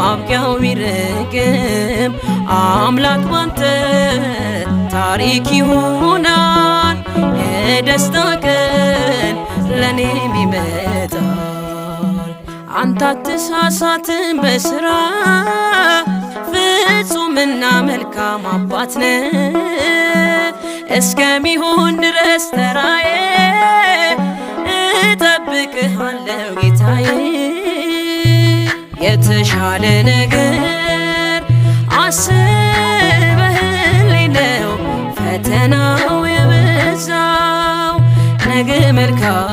ማብቂያው ቢርቅም አምላክ ባንተ ታሪክ ይሆናል። የደስታ ቀን ለኔም ይመጣል። አንተ አትሳሳትም በስራ ፍጹምና መልካም አባት ነህ። እስከሚሆን ድረስ ተራዬ እጠብቅሃለሁ ጌታዬ። የተሻለ ነገር አስበህልኝ ነው ፈተናው የበዛው። ነገ መልካም